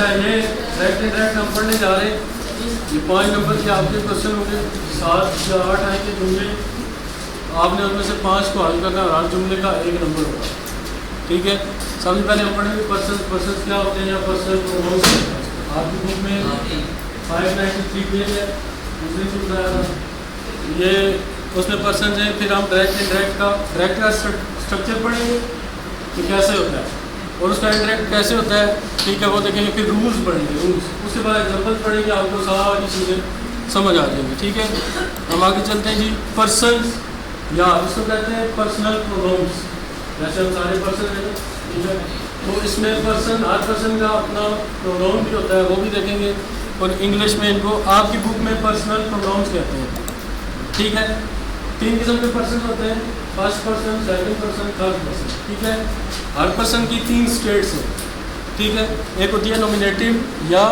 अच्छा, ये डायरेक्ट हम पढ़ने जा रहे हैं। ये 5 नंबर के आपके क्वेश्चन होंगे, 7 या 8 आएंगे जुमले, आपने उनमें से 5 को हल करना और हर जुमले का 1 नंबर होगा। ठीक है, सबसे पहले हम पढ़ेंगे पर्सन क्या होते हैं या पर्सन प्रोनाउंस। आपकी बुक में 593 पेज है, दूसरी चीज ये उसमें पर्सन है। फिर हम डायरेक्ट का स्ट्रक्चर पढ़ेंगे कि कैसे होता है और उसका इंटरेक्ट कैसे होता है। ठीक है, वो देखेंगे। फिर रूल्स पढ़ेंगे, रूल्स, उसके बाद एग्जाम्पल पढ़ेंगे, आपको सारी चीज़ें समझ आ जाएंगी। ठीक है, हम आगे चलते हैं जी। पर्सन या उसको कहते हैं पर्सनल प्रोनाउंस। जैसे हम सारे पर्सन हैं, ठीक है, तो इसमें पर्सन, हर पर्सन का अपना प्रोनाउन भी होता है, वो भी देखेंगे। और इंग्लिश में इनको आपकी बुक में पर्सनल प्रोनाउंस कहते हैं। ठीक है, 3 किस्म के पर्सन होते हैं, first person, second person, third person. ठीक है, हर पर्सन की 3 स्टेट्स हैं। ठीक है, एक होती है नॉमिनेटिव या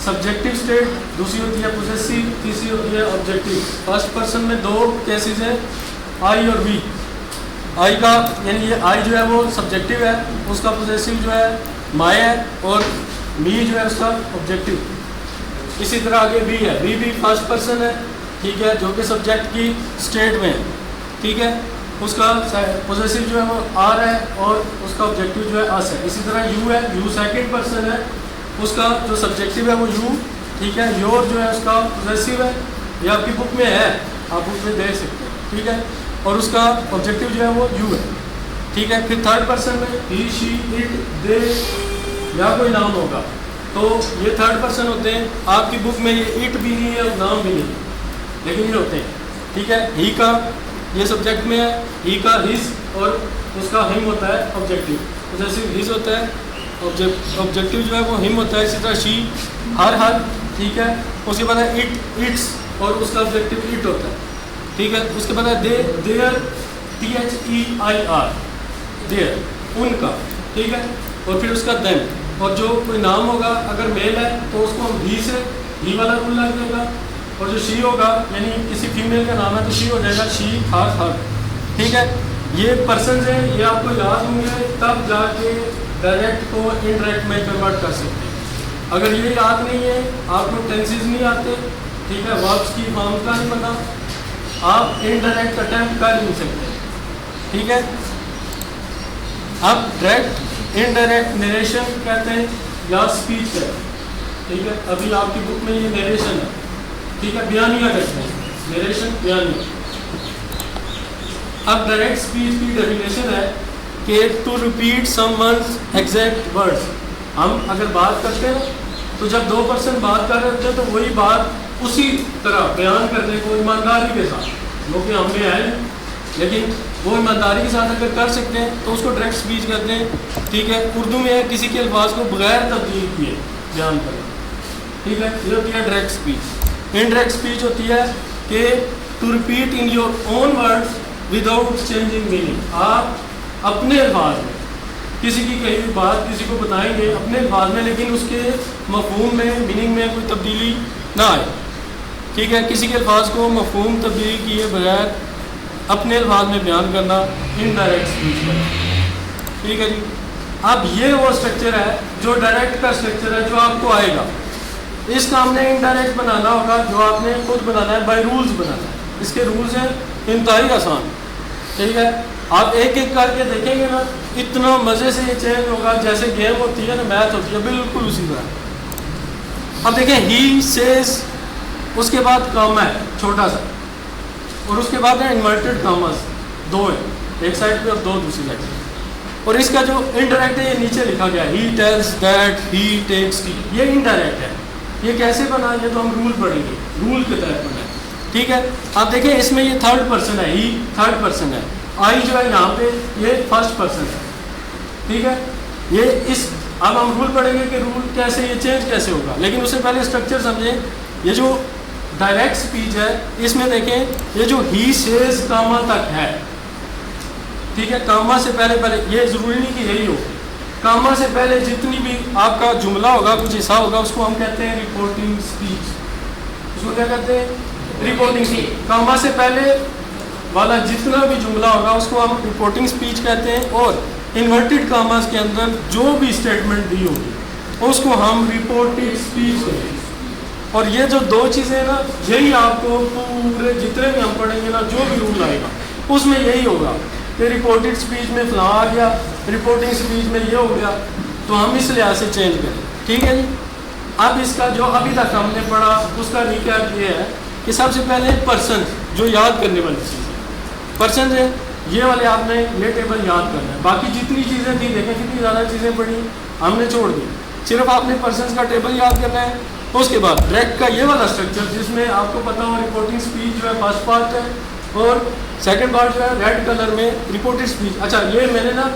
सब्जेक्टिव स्टेट, दूसरी होती है पोजेसिव, तीसरी होती है ऑब्जेक्टिव। फर्स्ट पर्सन में 2 केसेस हैं, आई और वी। आई का यानी ये आई जो है वो सब्जेक्टिव है, उसका पोजेसिव जो है माई है, और मी जो है उसका ऑब्जेक्टिव। इसी तरह आगे वी है, वी भी फर्स्ट पर्सन है, ठीक है, जो कि सब्जेक्ट की स्टेट में है। ठीक है, उसका पोजेसिव जो है वो आर है और उसका ऑब्जेक्टिव जो है अस है। इसी तरह यू है, यू सेकंड पर्सन है, उसका जो सब्जेक्टिव है वो यू। ठीक है, योर जो है उसका पोजेसिव है, ये आपकी बुक में है, आप बुक में देख सकते हैं। ठीक है, और उसका ऑब्जेक्टिव जो है वो यू है। ठीक है, फिर थर्ड पर्सन में ही, शी, इट, दे या कोई नाम होगा, तो ये थर्ड पर्सन होते हैं। आपकी बुक में ये इट भी नहीं है और नाम भी नहीं, लेकिन ये होते हैं। ठीक है, ही का ये सब्जेक्ट में है, ही का हिज, और उसका हिम होता है ऑब्जेक्टिव। पोजेसिव हिज होता है, ऑब्जेक्टिव जो है वो हिम होता है। इसी तरह शी, हर। ठीक है, उसके बाद है इट, इट्स, और उसका ऑब्जेक्टिव इट होता है। ठीक है, उसके बाद है दे, देयर, THEIR, देयर, उनका। ठीक है, और फिर उसका देम, और जो कोई नाम होगा अगर मेल है तो उसको हम ही से, ही वाला रूल लग जाएगा, और जो शी होगा यानी किसी फीमेल का नाम है तो शी हो जाएगा शी, हर। ठीक है, ये पर्सन है, ये आपको याद होंगे, तब जाके डायरेक्ट को इनडायरेक्ट में कन्वर्ट कर सकते हैं। अगर ये याद नहीं है, आपको टेंसेस नहीं आते, ठीक है, वर्ब्स की फॉर्म का नहीं पता, आप इनडायरेक्ट अटैम्प्ट कर नहीं सकते। ठीक है, अब डायरेक्ट इनडायरेक्ट नरेशन कहते हैं या स्पीच कहते हैं। ठीक है, अभी आपकी बुक में ये नरेशन है। ठीक है, बयानिया कहते हैं, नरेशन, बयानिया। अब डायरेक्ट स्पीच की डेफिनेशन है कि to repeat someone's exact words. हम अगर बात करते हैं तो जब 2 पर्सन बात कर रहे होते हैं तो वही बात उसी तरह बयान करने को ईमानदारी के साथ, जो कि हमें है, लेकिन वो ईमानदारी के साथ अगर कर सकते हैं तो उसको डायरेक्ट स्पीच कहते हैं। ठीक है, उर्दू में है किसी के अल्फाज को बगैर तब्दील किए बयान करना। ठीक है, ये होती है डायरेक्ट स्पीच। इनडायरेक्ट स्पीच होती है कि to repeat in your own words without changing meaning. आप अपने अल्फाज में किसी की कही हुई बात किसी को बताएंगे अपने अल्फाज में, लेकिन उसके मफहूम में, मीनिंग में कोई तब्दीली ना आए। ठीक है, किसी के अल्फाज को मफहूम तब्दील किए बगैर अपने अल्फाज में बयान करना इनडायरेक्ट स्पीच है। ठीक है जी, अब ये वो स्ट्रक्चर है जो डायरेक्ट का स्ट्रक्चर है, जो आपको आएगा। इसका हमने इनडायरेक्ट बनाना होगा, जो आपने खुद बनाना है, बाय रूल्स बनाना है। इसके रूल्स हैं इंतहाई आसान। ठीक है, आप एक एक करके देखेंगे ना, इतना मज़े से ये चेंज होगा, जैसे गेम होती है ना, मैथ होती है, बिल्कुल उसी तरह। अब देखें, ही सेज, उसके बाद कामा है छोटा सा, और उसके बाद है इन्वर्टेड कामास, 2 है, एक साइड पे और 2 दूसरी साइड पे। और इसका जो इनडायरेक्ट है ये नीचे लिखा गया, he tells that, he takes tea, ये इनडायरेक्ट है। ये कैसे बना, ये तो हम रूल पढ़ेंगे, रूल के तहत बना है। ठीक है, आप देखें इसमें ये थर्ड पर्सन है, ही थर्ड पर्सन है, आई जो है यहाँ पे ये फर्स्ट पर्सन है। ठीक है, ये इस, अब हम रूल पढ़ेंगे कि रूल कैसे, ये चेंज कैसे होगा, लेकिन उससे पहले स्ट्रक्चर समझें। ये जो डायरेक्ट स्पीच है इसमें देखें, ये जो ही सेज कामा तक है। ठीक है, कामा से पहले ये ज़रूरी नहीं कि यही हो, कामा से पहले जितनी भी आपका जुमला होगा, कुछ हिस्सा होगा, उसको हम कहते हैं रिपोर्टिंग स्पीच। उसको क्या कहते हैं, रिपोर्टिंग स्पीच। कामा से पहले वाला जितना भी जुमला होगा उसको हम रिपोर्टिंग स्पीच कहते हैं। और इन्वर्टेड कामास के अंदर जो भी स्टेटमेंट दी होगी उसको हम रिपोर्टेड स्पीच कहेंगे। और ये जो दो चीज़ें ना, यही आपको पूरे जितने भी हम पढ़ेंगे ना, जो भी रूल आएगा उसमें यही होगा कि रिपोर्टेड स्पीच में फलां आ गया, रिपोर्टिंग स्पीच में ये हो गया, तो हम इस लिहाज से चेंज करें। ठीक है जी। अब इसका जो अभी तक हमने पढ़ा उसका रिकैप ये है कि सबसे पहले पर्सन, जो याद करने वाली चीज़ है, पर्सन है ये वाले आपने ये टेबल याद करना है। बाकी जितनी चीज़ें थी, देखें कितनी ज़्यादा चीज़ें पढ़ी हमने छोड़ दी, सिर्फ आपने पर्सन का टेबल याद करना है। उसके बाद डायरेक्ट का ये वाला स्ट्रक्चर जिसमें आपको पता हो रिपोर्टिंग स्पीच जो है फर्स्ट पार्ट है और सेकंड पार्ट जो है रेड कलर में रिपोर्टेड स्पीच। अच्छा, ये मैंने ना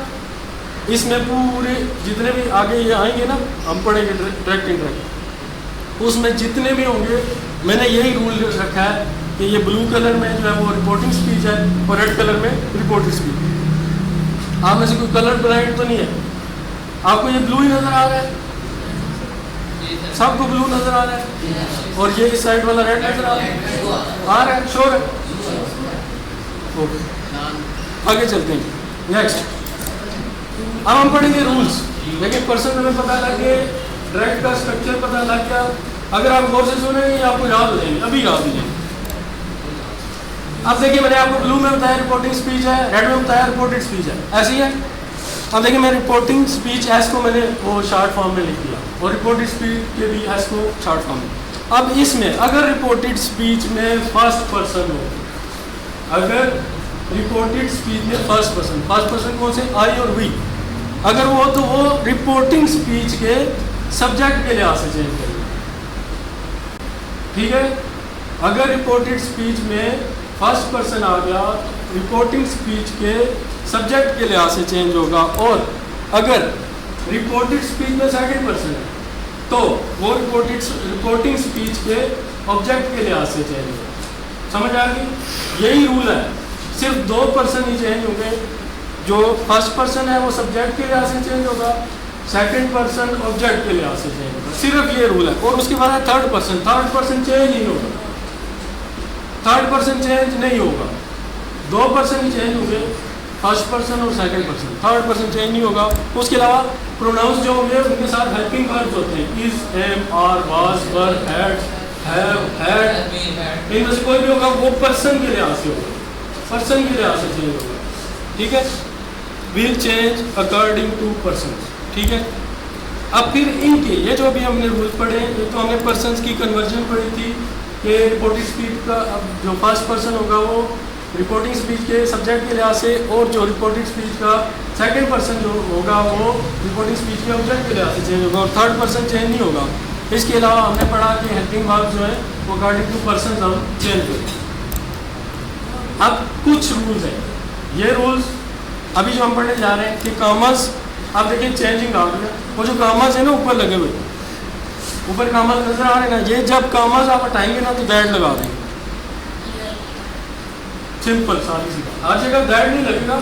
इसमें पूरे जितने भी आगे ये आएंगे ना, हम पढ़ेंगे डायरेक्ट इनडायरेक्ट, उसमें जितने भी होंगे मैंने यही रूल रखा है कि ये ब्लू कलर में जो है वो रिपोर्टिंग स्पीच है और रेड कलर में रिपोर्टेड स्पीच। आप में से कोई कलर ब्लाइंड तो नहीं है? आपको ये ब्लू ही नज़र आ रहा है? सबको ब्लू नज़र आ रहा है? और ये इस साइड वाला रेड नज़र आ रहा है? श्योर है? ओके, आगे चलते हैं। नेक्स्ट अब हम पढ़ेंगे रूल्स। लेकिन पर्सन हमें पता लग गया, डायरेक्ट का स्ट्रक्चर पता लग गया। अगर आप गौर से सुनेंगे आपको याद हो जाएंगे, अभी याद हो जाएंगे। अब देखिए, मैंने आपको ब्लू में बताया रिपोर्टिंग स्पीच है, रेड में बताया रिपोर्टेड स्पीच है, ऐसी है। अब देखिए, मैं रिपोर्टिंग स्पीच एस को मैंने वो शार्ट फॉर्म में लिख दिया और रिपोर्टेड स्पीच के भी एस को शार्ट फॉर्म में। अब इसमें अगर रिपोर्टेड स्पीच में फर्स्ट पर्सन हो, अगर रिपोर्टेड स्पीच में फर्स्ट पर्सन कौन से, आई और वी, अगर वो तो वो रिपोर्टिंग स्पीच के सब्जेक्ट के लिहाज से चेंज करेंगे। ठीक है, अगर रिपोर्टेड स्पीच में फर्स्ट पर्सन आ गया, रिपोर्टिंग स्पीच के सब्जेक्ट के लिहाज से चेंज होगा। और अगर रिपोर्टेड स्पीच में सेकंड पर्सन है तो वो रिपोर्टिंग स्पीच के ऑब्जेक्ट के लिहाज से चेंज होगा। समझ आ गई? यही रूल है। सिर्फ दो पर्सन ही चेंज होंगे। जो फर्स्ट पर्सन है वो सब्जेक्ट के लिहाज से चेंज होगा, सेकंड पर्सन ऑब्जेक्ट के लिहाज से चेंज होगा। सिर्फ ये रूल है। और उसके बाद है थर्ड पर्सन चेंज नहीं होगा। थर्ड पर्सन चेंज नहीं होगा। दो पर्सन ही चेंज होंगे, फर्स्ट पर्सन और second person. Third person change नहीं होगा। उसके अलावा प्रोनाउंस जो होंगे उनके साथ हेल्पिंग वर्ब्स होते हैं, is, am, are, was, were, had, have, had, इनमें से कोई भी होगा वो पर्सन के लिहाज से होगा, पर्सन के लिहाज से चेंज होगा। ठीक है, will change according to person. ठीक है, अब फिर इनके ये जो अभी हमने रूल पढ़े, ये तो हमने पर्सन्स की कन्वर्जन पढ़ी थी कि रिपोर्टिंग स्पीच का अब जो फर्स्ट पर्सन होगा वो रिपोर्टिंग स्पीच के सब्जेक्ट के लिहाज से, और जो रिपोर्टिंग स्पीच का सेकंड पर्सन जो होगा वो रिपोर्टिंग स्पीच के ऑब्जेक्ट के लिहाज से चेंज होगा, और थर्ड पर्सन चेंज नहीं होगा। इसके अलावा हमने पढ़ा कि हेल्पिंग वर्ब जो है वो अकॉर्डिंग टू पर्सन हम चेंज करें। अब कुछ रूल्स हैं, ये रूल्स अभी जो हम पढ़ने जा रहे हैं कि कामर्स, आप देखिए चेंजिंग आ गया, वो जो कामर्स है ना ऊपर लगे हुए, ऊपर कामर्स नजर आ रहे हैं ना, ये जब कामर्स आप हटाएंगे ना तो दैट लगा देंगे। सिंपल सारी सी बात, हर जगह दैट नहीं लगेगा,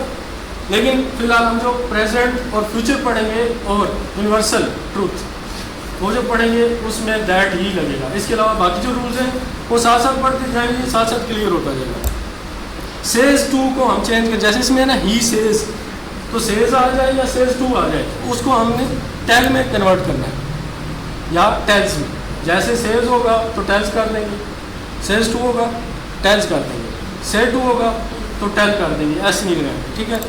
लेकिन फिलहाल हम जो प्रेजेंट और फ्यूचर पढ़ेंगे और यूनिवर्सल ट्रूथ वो जो पढ़ेंगे उसमें दैट ही लगेगा। इसके अलावा बाकी जो रूल्स हैं वो साथ साथ पढ़ते जाएंगे, साथ साथ क्लियर होता जाएगा। सेज टू को हम चेंज करें, जैसे इसमें ना ही सेज, तो सेज आ जाए या सेज टू आ जाए, उसको हमने टेल में कन्वर्ट करना है या टेल्स में। जैसे सेज होगा तो टेल्स कर देंगे, सेज टू होगा टेल्स कर देंगे, से टू होगा तो टेल कर देंगे, ऐसे नहीं लगाएंगे। ठीक है,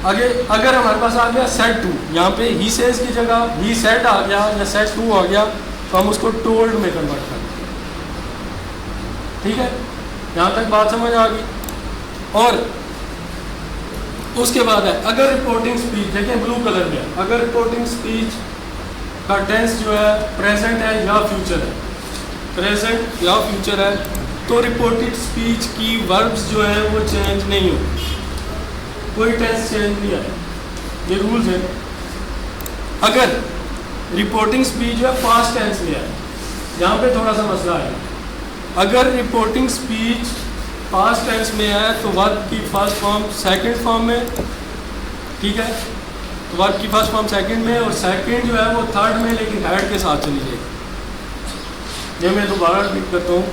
आगे अगर हमारे पास आ गया सेड टू, यहाँ पे ही सेज की जगह ही सेड आ गया या सेड टू आ गया तो हम उसको टोल्ड में कन्वर्ट कर देंगे। ठीक है, यहाँ तक बात समझ आ गई। और उसके बाद है अगर रिपोर्टिंग स्पीच, देखें ब्लू कलर में, अगर रिपोर्टिंग स्पीच का टेंस जो है प्रेजेंट है या फ्यूचर है, प्रेजेंट या फ्यूचर है, तो रिपोर्टेड स्पीच की वर्ब्स जो है वो चेंज नहीं होगी, कोई टेंस चेंज नहीं आए, ये रूल्स है। अगर रिपोर्टिंग स्पीच जो है पास्ट टेंस में है, यहाँ पे थोड़ा सा मसला है। अगर रिपोर्टिंग स्पीच पास्ट टेंस में है तो वर्ब की फर्स्ट फॉर्म सेकंड फॉर्म में, ठीक है, तो वर्ब की फर्स्ट फॉर्म सेकंड में और सेकंड जो है वो थर्ड में, लेकिन हैड के साथ चली जाएगी। ये मैं दोबारा रिपीट करता हूँ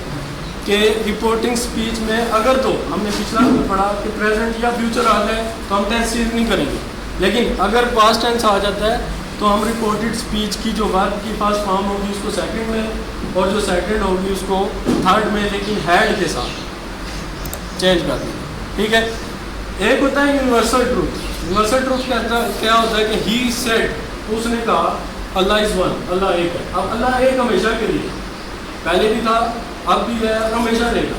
कि रिपोर्टिंग स्पीच में अगर तो हमने पिछला भी पढ़ा कि प्रेजेंट या फ्यूचर आ जाए तो हम टेंस चेंज नहीं करेंगे, लेकिन अगर पास्ट टेंस आ जाता है तो हम रिपोर्टेड स्पीच की जो वर्ब की फर्स्ट फॉर्म होगी उसको सेकंड में, और जो सेकंड होगी उसको थर्ड में, लेकिन हैड के साथ चेंज कर देंगे। ठीक है। एक होता है यूनिवर्सल ट्रूथ। यूनिवर्सल ट्रूथ क्या होता है कि ही सेड, उसने कहा अल्लाह इज़ वन, अल्लाह एक है। अब अल्लाह एक हमेशा के लिए, पहले भी था, अब भी है, और हमेशा रहेगा।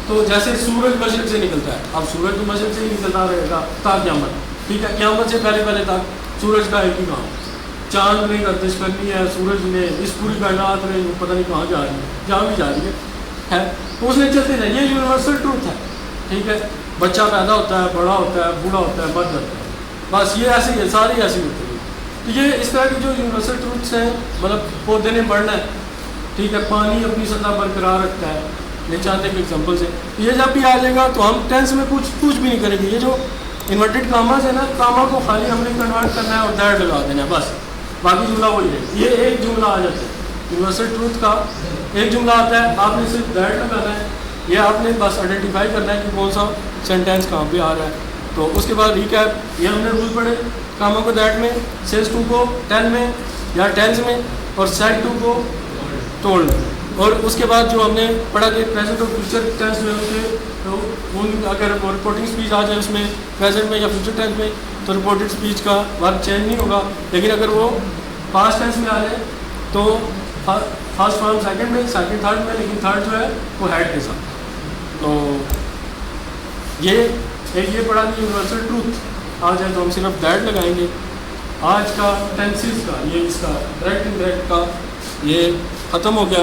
तो जैसे सूरज मशरिक़ से निकलता है, अब सूरज तो मशरिक़ से ही निकलता रहेगा ता क़यामत। ठीक है। क़यामत से पहले तक सूरज का एक ही काम, चांद ने गर्दिश करनी है, सूरज ने, इस पूरी कायनात में पता नहीं कहाँ जा रही है, जहाँ भी जा रही है तो उसने चलते रहे। ये यूनिवर्सल ट्रूथ है। ठीक है। बच्चा पैदा होता है, बड़ा होता है, बूढ़ा होता है, मर जाता है, बस ये ऐसे ही है, सारी ऐसी होती है। तो ये इस तरह की जो यूनिवर्सल ट्रूथ्स हैं, मतलब पौधे ने बढ़ना है, ठीक है, पानी अपनी सतह बरकरार रखता है, ये चाहते हैं एग्जाम्पल से। ये जब भी आ जाएगा तो हम टेंस में कुछ भी नहीं करेंगे। ये जो इन्वर्टेड कामास है ना, कामा को खाली हमने कन्वर्ट करना है और दैट लगा देना है, बस बाकी जुमला वही है। ये एक जुमला आ जाता है, यूनिवर्सल ट्रूथ का एक जुमला आता है, आपने सिर्फ दैट लगाना है, ये आपने बस आइडेंटिफाई करना है कि कौन सा सेंटेंस कहाँ पे आ रहा है। तो उसके बाद रिकैप, ये हमने रूल पढ़े, कामा को दैट में, सेज टू को टेन में या टेंस में, और सेड टू को टोल्ड में। और उसके बाद जो हमने पढ़ा कि प्रेजेंट और फ्यूचर टेंस में होते, तो उन अगर रिपोर्टिंग स्पीच आ जाए उसमें प्रेजेंट में या फ्यूचर टेंस में, तो रिपोर्टेड स्पीच का वर्ब चेंज नहीं होगा। लेकिन अगर वो पास्ट टेंस में आ जाए तो फर्स्ट फॉर्म सेकंड में, सेकंड थर्ड में, लेकिन थर्ड जो है वो हेड के साथ। तो ये एक ये पढ़ा कि यूनिवर्सल ट्रूथ आ जाए तो हम सिर्फ दैट लगाएंगे। आज का टेंसेस का, ये इसका डायरेक्ट इनडायरेक्ट का ये ख़त्म हो गया।